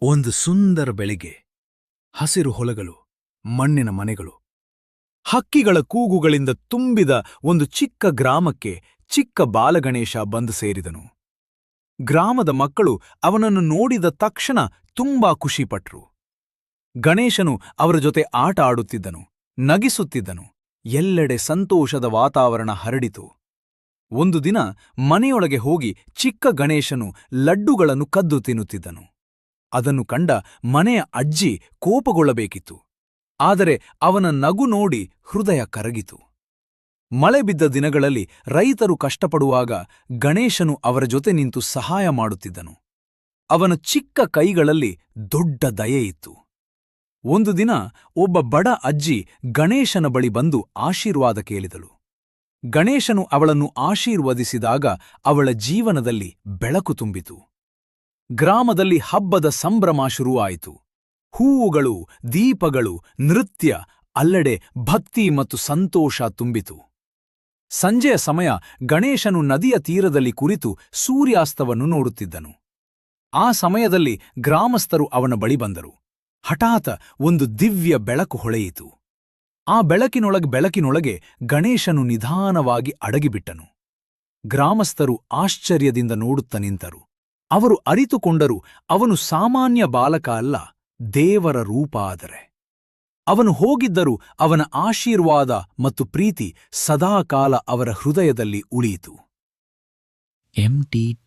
ಒಂದು ಸುಂದರ ಬೆಳಿಗ್ಗೆ. ಹಸಿರು ಹೊಲಗಳು, ಮಣ್ಣಿನ ಮನೆಗಳು, ಹಕ್ಕಿಗಳ ಕೂಗುಗಳಿಂದ ತುಂಬಿದ ಒಂದು ಚಿಕ್ಕ ಗ್ರಾಮಕ್ಕೆ ಚಿಕ್ಕ ಬಾಲಗಣೇಶ ಬಂದು ಸೇರಿದನು. ಗ್ರಾಮದ ಮಕ್ಕಳು ಅವನನ್ನು ನೋಡಿದ ತಕ್ಷಣ ತುಂಬಾ ಖುಷಿಪಟ್ರು. ಗಣೇಶನು ಅವರ ಜೊತೆ ಆಟ ಆಡುತ್ತಿದ್ದನು, ನಗಿಸುತ್ತಿದ್ದನು. ಎಲ್ಲೆಡೆ ಸಂತೋಷದ ವಾತಾವರಣ ಹರಡಿತು. ಒಂದು ದಿನ ಮನೆಯೊಳಗೆ ಹೋಗಿ ಚಿಕ್ಕ ಗಣೇಶನು ಲಡ್ಡುಗಳನ್ನು ಕದ್ದು ತಿನ್ನುತ್ತಿದ್ದನು. ಅದನ್ನು ಕಂಡ ಮನೆಯ ಅಜ್ಜಿ ಕೋಪಗೊಳ್ಳಬೇಕಿತ್ತು. ಆದರೆ ಅವನ ನಗು ನೋಡಿ ಹೃದಯ ಕರಗಿತು. ಮಳೆ ಬಿದ್ದ ದಿನಗಳಲ್ಲಿ ರೈತರು ಕಷ್ಟಪಡುವಾಗ ಗಣೇಶನು ಅವರ ಜೊತೆ ನಿಂತು ಸಹಾಯ ಮಾಡುತ್ತಿದ್ದನು. ಅವನ ಚಿಕ್ಕ ಕೈಗಳಲ್ಲಿ ದೊಡ್ಡ ದಯೆಯಿತ್ತು. ಒಂದು ದಿನ ಒಬ್ಬ ಬಡ ಅಜ್ಜಿ ಗಣೇಶನ ಬಳಿ ಬಂದು ಆಶೀರ್ವಾದ ಕೇಳಿದಳು. ಗಣೇಶನು ಅವಳನ್ನು ಆಶೀರ್ವದಿಸಿದಾಗ ಅವಳ ಜೀವನದಲ್ಲಿ ಬೆಳಕು ತುಂಬಿತು. ಗ್ರಾಮದಲ್ಲಿ ಹಬ್ಬದ ಸಂಭ್ರಮ ಶುರುವಾಯಿತು. ಹೂವುಗಳು, ದೀಪಗಳು, ನೃತ್ಯ, ಅಲ್ಲೆಡೆ ಭಕ್ತಿ ಮತ್ತು ಸಂತೋಷ ತುಂಬಿತು. ಸಂಜೆಯ ಸಮಯ ಗಣೇಶನು ನದಿಯ ತೀರದಲ್ಲಿ ಕುರಿತು ಸೂರ್ಯಾಸ್ತವನ್ನು ನೋಡುತ್ತಿದ್ದನು. ಆ ಸಮಯದಲ್ಲಿ ಗ್ರಾಮಸ್ಥರು ಅವನ ಬಳಿ ಬಂದರು. ಹಠಾತ್ ಒಂದು ದಿವ್ಯ ಬೆಳಕು ಹೊಳೆಯಿತು. ಆ ಬೆಳಕಿನೊಳಗೆ ಗಣೇಶನು ನಿಧಾನವಾಗಿ ಅಡಗಿಬಿಟ್ಟನು. ಗ್ರಾಮಸ್ಥರು ಆಶ್ಚರ್ಯದಿಂದ ನೋಡುತ್ತ ನಿಂತರು. ಅವರು ಅರಿತುಕೊಂಡರು, ಅವನು ಸಾಮಾನ್ಯ ಬಾಲಕ ಅಲ್ಲ, ದೇವರ ರೂಪ. ಆದರೆ ಅವನು ಹೋಗಿದ್ದರೂ ಅವನ ಆಶೀರ್ವಾದ ಮತ್ತು ಪ್ರೀತಿ ಸದಾಕಾಲ ಅವರ ಹೃದಯದಲ್ಲಿ ಉಳಿಯಿತು. MTT